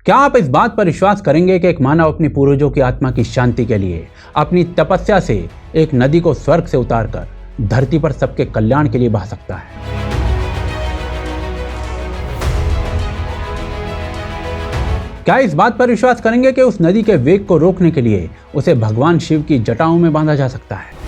क्या आप इस बात पर विश्वास करेंगे कि एक मानव अपनी पूर्वजों की आत्मा की शांति के लिए अपनी तपस्या से एक नदी को स्वर्ग से उतारकर धरती पर सबके कल्याण के लिए बहा सकता है? क्या इस बात पर विश्वास करेंगे कि उस नदी के वेग को रोकने के लिए उसे भगवान शिव की जटाओं में बांधा जा सकता है?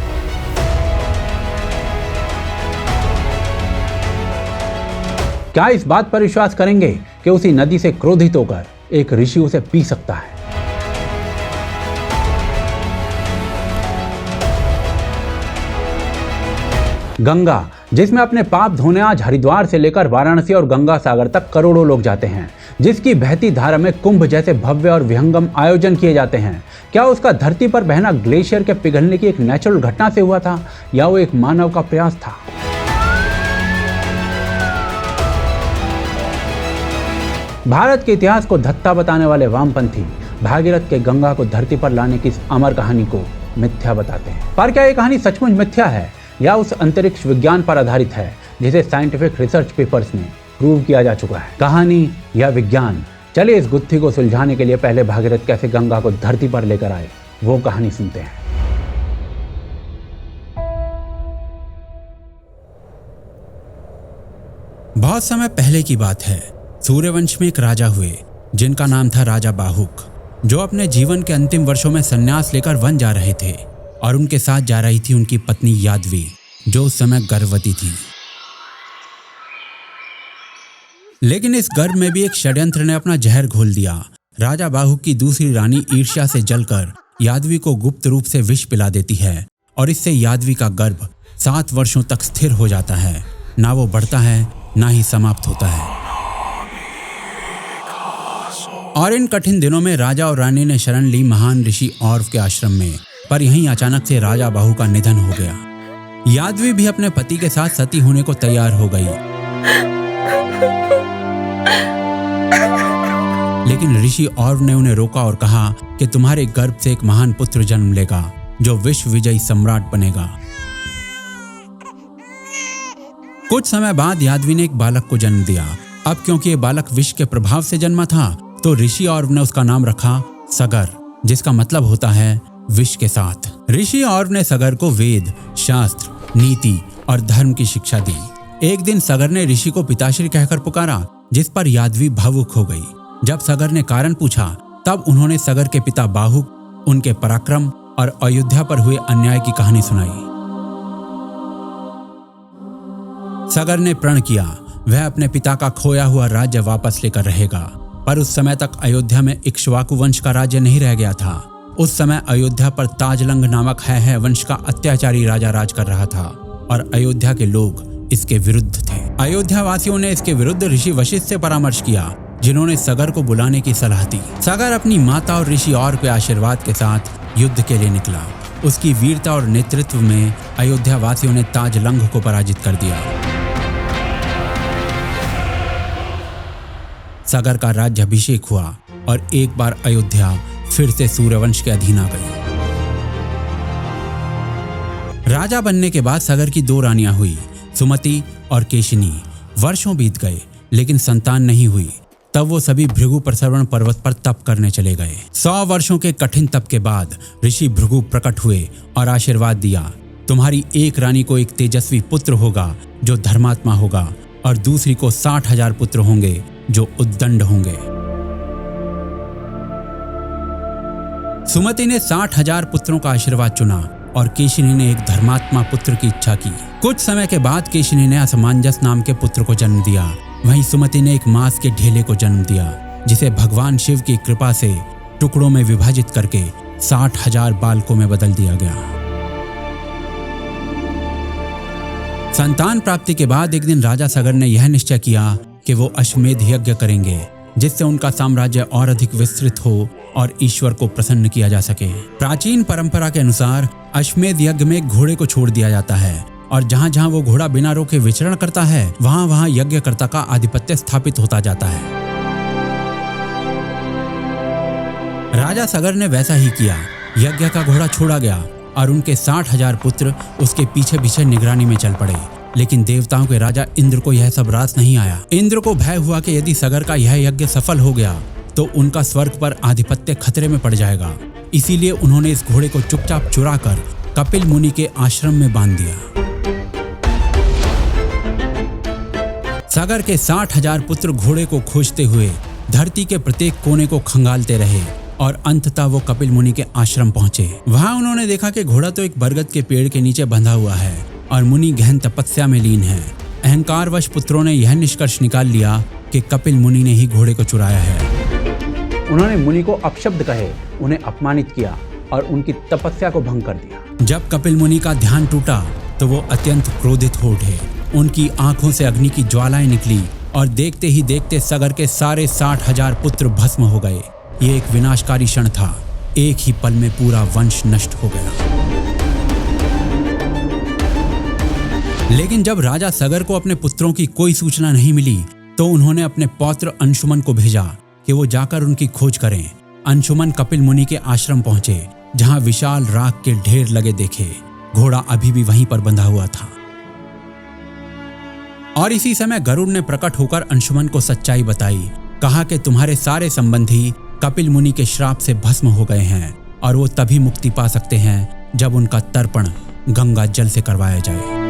क्या इस बात पर विश्वास करेंगे कि उसी नदी से क्रोधित होकर एक ऋषि उसे पी सकता है? गंगा, जिसमें अपने पाप धोने आज हरिद्वार से लेकर वाराणसी और गंगा सागर तक करोड़ों लोग जाते हैं, जिसकी बहती धारा में कुंभ जैसे भव्य और विहंगम आयोजन किए जाते हैं, क्या उसका धरती पर बहना ग्लेशियर के पिघलने की एक नेचुरल घटना से हुआ था या वो एक मानव का प्रयास था? भारत के इतिहास को धत्ता बताने वाले वामपंथी भागीरथ के गंगा को धरती पर लाने की इस अमर कहानी को मिथ्या बताते हैं। पर क्या ये कहानी सचमुच मिथ्या है या उस अंतरिक्ष विज्ञान पर आधारित है जिसे साइंटिफिक रिसर्च पेपर्स में प्रूव किया जा चुका है? कहानी या विज्ञान? चलिए इस गुत्थी को सुलझाने के लिए पहले भागीरथ कैसे गंगा को धरती पर लेकर आए वो कहानी सुनते हैं। बहुत समय पहले की बात है। सूर्यवंश में एक राजा हुए जिनका नाम था राजा बाहुक, जो अपने जीवन के अंतिम वर्षों में संन्यास लेकर वन जा रहे थे और उनके साथ जा रही थी उनकी पत्नी यादवी, जो उस समय गर्भवती थी। लेकिन इस गर्भ में भी एक षड्यंत्र ने अपना जहर घोल दिया। राजा बाहुक की दूसरी रानी ईर्ष्या से जलकर यादवी को गुप्त रूप से विष पिला देती है और इससे यादवी का गर्भ 7 वर्षों तक स्थिर हो जाता है। ना वो बढ़ता है ना ही समाप्त होता है। और इन कठिन दिनों में राजा और रानी ने शरण ली महान ऋषि औरव के आश्रम में। पर यहीं अचानक से राजा बाहु का निधन हो गया। यादवी भी अपने पति के साथ सती होने को तैयार हो गई। लेकिन ऋषि औरव ने उन्हें रोका और कहा कि तुम्हारे गर्भ से एक महान पुत्र जन्म लेगा जो विश्व विजयी सम्राट बनेगा। कुछ समय बाद यादवी ने एक बालक को जन्म दिया। अब क्योंकि ये बालक विष के प्रभाव से जन्मा था तो ऋषि औरव ने उसका नाम रखा सगर, जिसका मतलब होता है विष के साथ। ऋषि औरव ने सगर को वेद, शास्त्र, नीति और धर्म की शिक्षा दी। एक दिन सगर ने ऋषि को पिताश्री कहकर पुकारा, जिस पर यादवी भावुक हो गई। जब सगर ने कारण पूछा तब उन्होंने सगर के पिता बाहुक, उनके पराक्रम और अयोध्या पर हुए अन्याय की कहानी सुनाई। सगर ने प्रण किया वह अपने पिता का खोया हुआ राज्य वापस लेकर रहेगा। पर उस समय तक अयोध्या में इक्ष्वाकु वंश का राज्य नहीं रह गया था। उस समय अयोध्या पर ताजलंग नामक है वंश का अत्याचारी राजा राज कर रहा था और अयोध्या के लोग इसके विरुद्ध थे। अयोध्या वासियों ने इसके विरुद्ध ऋषि वशिष्ठ से परामर्श किया, जिन्होंने सगर को बुलाने की सलाह दी। सगर अपनी माता और ऋषि और के आशीर्वाद के साथ युद्ध के लिए निकला। उसकी वीरता और नेतृत्व में अयोध्या वासियों ने ताजलंग को पराजित कर दिया। सगर का राज्याभिषेक हुआ और एक बार अयोध्या फिर से सूर्यवंश के अधीन आ गई। राजा बनने के बाद सगर की 2 रानियां हुई, सुमति और केशिनी। वर्षों बीत गए लेकिन संतान नहीं हुई। तब वो सभी भृगु प्रसरवण पर्वत पर तप करने चले गए। 100 वर्षों के कठिन तप के बाद ऋषि भृगु प्रकट हुए और आशीर्वाद दिया, तुम्हारी एक रानी को एक तेजस्वी पुत्र होगा जो धर्मात्मा होगा और दूसरी को 60,000 पुत्र होंगे जो उद्दंड होंगे। सुमति ने 60,000 पुत्रों का आशीर्वाद चुना और केशिनी ने एक धर्मात्मा पुत्र की इच्छा की। कुछ समय के बाद केशिनी ने असमंजस नाम के पुत्र को जन्म दिया। वहीं सुमति ने एक मांस के ढेले को जन्म दिया, जिसे भगवान शिव की कृपा से टुकड़ों में विभाजित करके 60,000 बालकों में बदल दिया गया। संतान प्राप्ति के बाद एक दिन राजा सगर ने यह निश्चय किया कि वो अश्वमेध यज्ञ करेंगे, जिससे उनका साम्राज्य और अधिक विस्तृत हो और ईश्वर को प्रसन्न किया जा सके। प्राचीन परंपरा के अनुसार अश्वमेध यज्ञ में एक घोड़े को छोड़ दिया जाता है और जहां जहां वो घोड़ा बिना रोके विचरण करता है वहां वहां यज्ञकर्ता का आधिपत्य स्थापित होता जाता है। राजा सगर ने वैसा ही किया। यज्ञ का घोड़ा छोड़ा गया और उनके 60,000 पुत्र उसके पीछे पीछे निगरानी में चल पड़े। लेकिन देवताओं के राजा इंद्र को यह सब रास नहीं आया। इंद्र को भय हुआ कि यदि सगर का यह यज्ञ सफल हो गया तो उनका स्वर्ग पर आधिपत्य खतरे में पड़ जाएगा। इसीलिए उन्होंने इस घोड़े को चुपचाप चुराकर कपिल मुनि के आश्रम में बांध दिया। सागर के 60,000 पुत्र घोड़े को खोजते हुए धरती के प्रत्येक कोने को खंगालते रहे और अंततः वो कपिल मुनि के आश्रम पहुंचे। वहां उन्होंने देखा कि घोड़ा तो एक बरगद के पेड़ के नीचे बंधा हुआ है और मुनि गहन तपस्या में लीन है। अहंकारवश पुत्रों ने यह निष्कर्ष निकाल लिया कि कपिल मुनि ने ही घोड़े को चुराया है। उन्होंने मुनि को अपशब्द कहे, उन्हें अपमानित किया और उनकी तपस्या को भंग कर दिया। जब कपिल मुनि का ध्यान टूटा तो वो अत्यंत क्रोधित हो उठे। उनकी आंखों से अग्नि की ज्वालाएं निकली और देखते ही देखते सगर के सारे 60,000 पुत्र भस्म हो गए। ये एक विनाशकारी क्षण था। एक ही पल में पूरा वंश नष्ट हो गया। लेकिन जब राजा सगर को अपने पुत्रों की कोई सूचना नहीं मिली तो उन्होंने अपने पौत्र अंशुमन को भेजा कि वो जाकर उनकी खोज करें। अंशुमन कपिल मुनि के आश्रम पहुंचे, जहां विशाल राख के ढेर लगे देखे। घोड़ा अभी भी वहीं पर बंधा हुआ था। और इसी समय गरुड़ ने प्रकट होकर अंशुमन को सच्चाई बताई। कहा कि तुम्हारे सारे संबंधी कपिल मुनि के श्राप से भस्म हो गए हैं और वो तभी मुक्ति पा सकते हैं जब उनका तर्पण गंगा जल से करवाया जाए।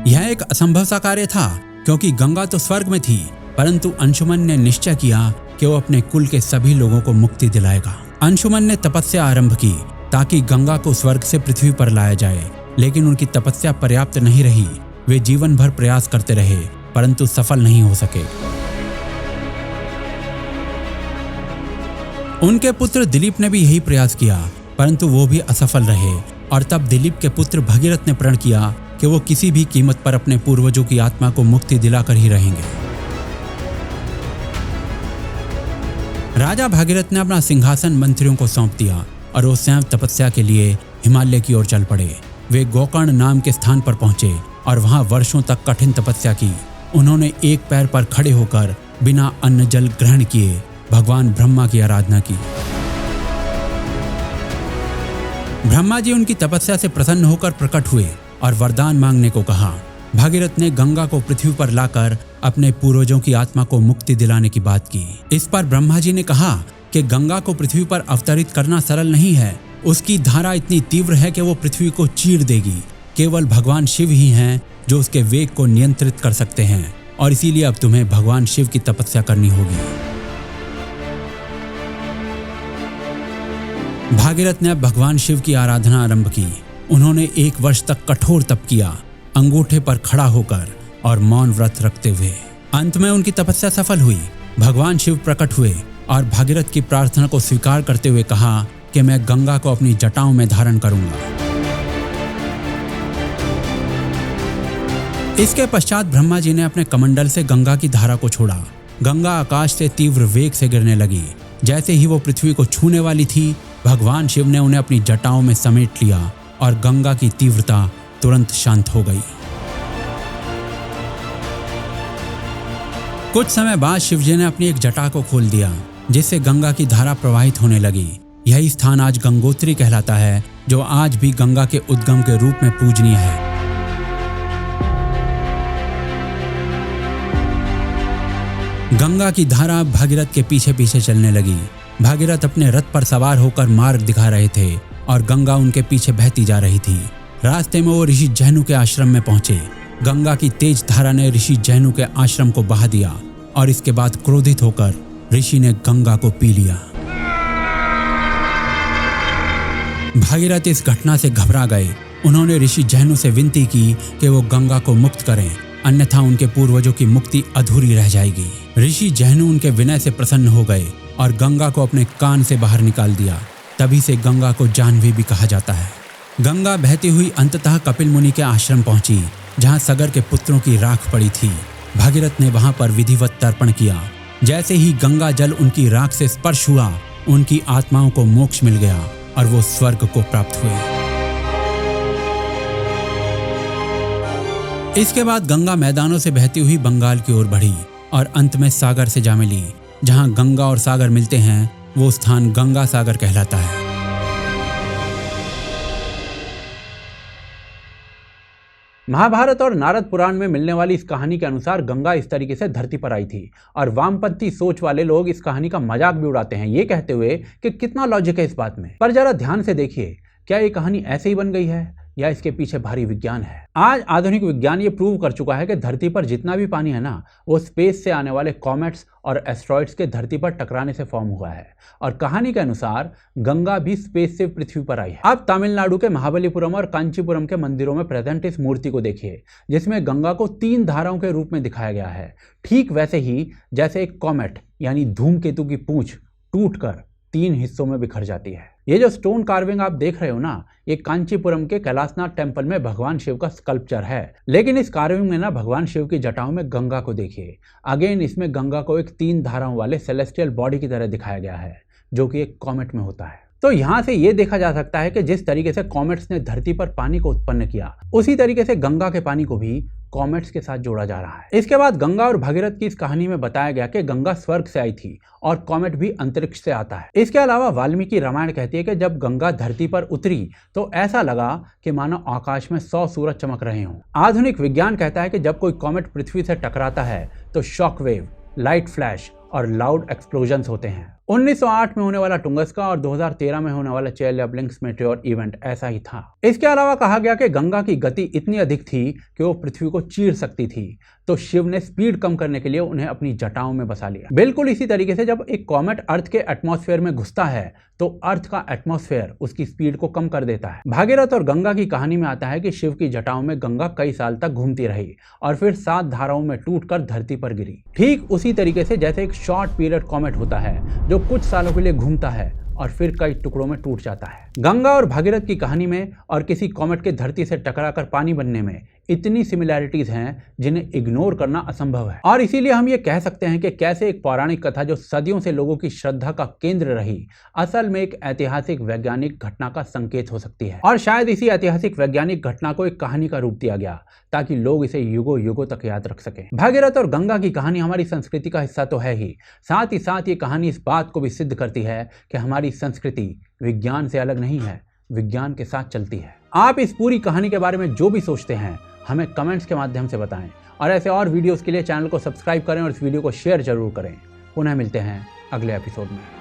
यह एक असंभव सा कार्य था, क्योंकि गंगा तो स्वर्ग में थी, परंतु अंशुमन ने निश्चय किया कि वो अपने कुल के सभी लोगों को मुक्ति दिलाएगा। अंशुमन ने तपस्या आरंभ की ताकि गंगा को स्वर्ग से पृथ्वी पर लाया जाए, लेकिन उनकी तपस्या पर्याप्त नहीं रही। वे जीवन भर प्रयास करते रहे, परंतु सफल नहीं हो सके। उनके पुत्र दिलीप ने भी यही प्रयास किया, परंतु वो भी असफल रहे। और तब दिलीप के पुत्र भगीरथ ने प्रण किया कि वो किसी भी कीमत पर अपने पूर्वजों की आत्मा को मुक्ति दिलाकर ही रहेंगे। राजा भागीरथ ने अपना सिंहासन मंत्रियों को सौंप दिया और वो स्वयं तपस्या के लिए हिमालय की ओर चल पड़े। वे गोकर्ण नाम के स्थान पर पहुंचे और वहां वर्षों तक कठिन तपस्या की। उन्होंने एक पैर पर खड़े होकर बिना अन्न जल ग्रहण किए भगवान ब्रह्मा की आराधना की। ब्रह्मा जी उनकी तपस्या से प्रसन्न होकर प्रकट हुए और वरदान मांगने को कहा। भागीरथ ने गंगा को पृथ्वी पर लाकर अपने पूर्वजों की आत्मा को मुक्ति दिलाने की बात की। इस पर ब्रह्मा जी ने कहा कि गंगा को पृथ्वी पर अवतरित करना सरल नहीं है। उसकी धारा इतनी तीव्र है कि वो पृथ्वी को चीर देगी। केवल भगवान शिव ही हैं जो उसके वेग को नियंत्रित कर सकते हैं, और इसीलिए अब तुम्हें भगवान शिव की तपस्या करनी होगी। भागीरथ ने अब भगवान शिव की आराधना आरंभ की। उन्होंने 1 वर्ष तक कठोर तप किया, अंगूठे पर खड़ा होकर और मौन व्रत रखते हुए। अंत में उनकी तपस्या सफल हुई। भगवान शिव प्रकट हुए और भागीरथ की प्रार्थना को स्वीकार करते हुए कहा कि मैं गंगा को अपनी जटाओं में धारण करूंगा। इसके पश्चात ब्रह्मा जी ने अपने कमंडल से गंगा की धारा को छोड़ा। गंगा आकाश से तीव्र वेग से गिरने लगी। जैसे ही वो पृथ्वी को छूने वाली थी, भगवान शिव ने उन्हें अपनी जटाओं में समेट लिया और गंगा की तीव्रता तुरंत शांत हो गई। कुछ समय बाद शिवजी ने अपनी एक जटा को खोल दिया, जिससे गंगा की धारा प्रवाहित होने लगी। यही स्थान आज गंगोत्री कहलाता है, जो आज भी गंगा के उद्गम के रूप में पूजनीय है। गंगा की धारा भागीरथ के पीछे पीछे चलने लगी। भागीरथ अपने रथ पर सवार होकर मार्ग दिखा रहे थे और गंगा उनके पीछे बहती जा रही थी। रास्ते में वो ऋषि जैनु के आश्रम में पहुंचे। गंगा की तेज धारा ने ऋषि जैनु के आश्रम को बहा दिया और इसके बाद क्रोधित होकर ऋषि ने गंगा को पी लिया। भागीरथ इस घटना से घबरा गए। उन्होंने ऋषि जैनु से विनती की कि वो गंगा को मुक्त करें, अन्यथा उनके पूर्वजों की मुक्ति अधूरी रह जाएगी। ऋषि जैनु उनके विनय से प्रसन्न हो गए और गंगा को अपने कान से बाहर निकाल दिया। तभी से गंगा को जाह्नवी भी कहा जाता है। गंगा बहती हुई अंततः कपिल मुनि के आश्रम पहुंची, जहां सगर के पुत्रों की राख पड़ी थी। भागीरथ ने वहां पर विधिवत तर्पण किया। जैसे ही गंगा जल उनकी राख से स्पर्श हुआ, उनकी आत्माओं को मोक्ष मिल गया और वो स्वर्ग को प्राप्त हुए। इसके बाद गंगा मैदानों से बहती हुई बंगाल की ओर बढ़ी और अंत में सागर से जा मिली। जहां गंगा और सागर मिलते हैं, वो स्थान गंगा सागर कहलाता है। महाभारत और नारद पुराण में मिलने वाली इस कहानी के अनुसार गंगा इस तरीके से धरती पर आई थी और वामपंथी सोच वाले लोग इस कहानी का मजाक भी उड़ाते हैं, ये कहते हुए कि कितना लॉजिक है इस बात में। पर जरा ध्यान से देखिए, क्या ये कहानी ऐसे ही बन गई है या इसके पीछे भारी विज्ञान है? आज आधुनिक विज्ञान ये प्रूव कर चुका है कि धरती पर जितना भी पानी है ना, वो स्पेस से आने वाले कॉमेट्स और एस्ट्रॉइड्स के धरती पर टकराने से फॉर्म हुआ है। और कहानी के अनुसार गंगा भी स्पेस से पृथ्वी पर आई है। अब तमिलनाडु के महाबलीपुरम और कांचीपुरम के मंदिरों में प्रेजेंट इस मूर्ति को देखिए, जिसमें गंगा को 3 धाराओं के रूप में दिखाया गया है, ठीक वैसे ही जैसे एक कॉमेट यानी धूमकेतु की पूंछ टूटकर 3 हिस्सों में बिखर जाती है। ये जो स्टोन कार्विंग आप देख रहे हो ना, ये कांचीपुरम के कैलाशनाथ टेम्पल में भगवान शिव का स्कल्पचर है। लेकिन इस कार्विंग में ना भगवान शिव की जटाओं में गंगा को देखिए। अगेन इसमें गंगा को एक 3 धाराओं वाले सेलेस्टियल बॉडी की तरह दिखाया गया है, जो कि एक कॉमेट में होता है। तो यहाँ से ये देखा जा सकता है कि जिस तरीके से कॉमेट्स ने धरती पर पानी को उत्पन्न किया, उसी तरीके से गंगा के पानी को भी कॉमेट्स के साथ जोड़ा जा रहा है। इसके बाद गंगा और भगीरथ की इस कहानी में बताया गया कि गंगा स्वर्ग से आई थी और कॉमेट भी अंतरिक्ष से आता है। इसके अलावा वाल्मीकि रामायण कहती है कि जब गंगा धरती पर उतरी तो ऐसा लगा कि मानो आकाश में 100 सूरज चमक रहे हों। आधुनिक विज्ञान कहता है कि जब कोई कॉमेट पृथ्वी से टकराता है तो शॉक वेव, लाइट फ्लैश और लाउड एक्सप्लोजन्स होते हैं। 1908 में होने वाला टुंगस्का और 2013 में होने वाला चेल्याब्लिंक्स मेटेओर इवेंट ऐसा ही था। इसके अलावा कहा गया कि गंगा की गति इतनी अधिक थी कि वो पृथ्वी को चीर सकती थी, तो शिव ने स्पीड कम करने के लिए उन्हें अपनी जटाओं में बसा लिया। बिल्कुल इसी तरीके से जब एक कॉमेट अर्थ के एटमॉस्फेयर में घुसता है तो अर्थ का एटमॉस्फेयर उसकी स्पीड को कम कर देता है। भागीरथ और गंगा की कहानी में आता है कि शिव की जटाओं में गंगा कई साल तक घूमती रही और फिर 7 धाराओं में टूटकर धरती पर गिरी। ठीक उसी तरीके से जैसे एक शॉर्ट पीरियड कॉमेट होता है जो कुछ सालों के लिए घूमता है और फिर कई टुकड़ों में टूट जाता है। गंगा और भागीरथ की कहानी में और किसी कॉमेट के धरती से टकराकर पानी बनने में इतनी सिमिलैरिटीज हैं जिन्हें इग्नोर करना असंभव है। और इसीलिए हम ये कह सकते हैं कि कैसे एक पौराणिक कथा जो सदियों से लोगों की श्रद्धा का केंद्र रही, असल में एक ऐतिहासिक वैज्ञानिक घटना का संकेत हो सकती है। और शायद इसी ऐतिहासिक वैज्ञानिक घटना को एक कहानी का रूप दिया गया ताकि लोग इसे युगों युगों तक याद रख सकें। भागीरथ और गंगा की कहानी हमारी संस्कृति का हिस्सा तो है ही, साथ ही साथ ये कहानी इस बात को भी सिद्ध करती है कि हमारी संस्कृति विज्ञान से अलग नहीं है, विज्ञान के साथ चलती है। आप इस पूरी कहानी के बारे में जो भी सोचते हैं हमें कमेंट्स के माध्यम से बताएं और ऐसे और वीडियोस के लिए चैनल को सब्सक्राइब करें और इस वीडियो को शेयर जरूर करें। पुनः मिलते हैं अगले एपिसोड में।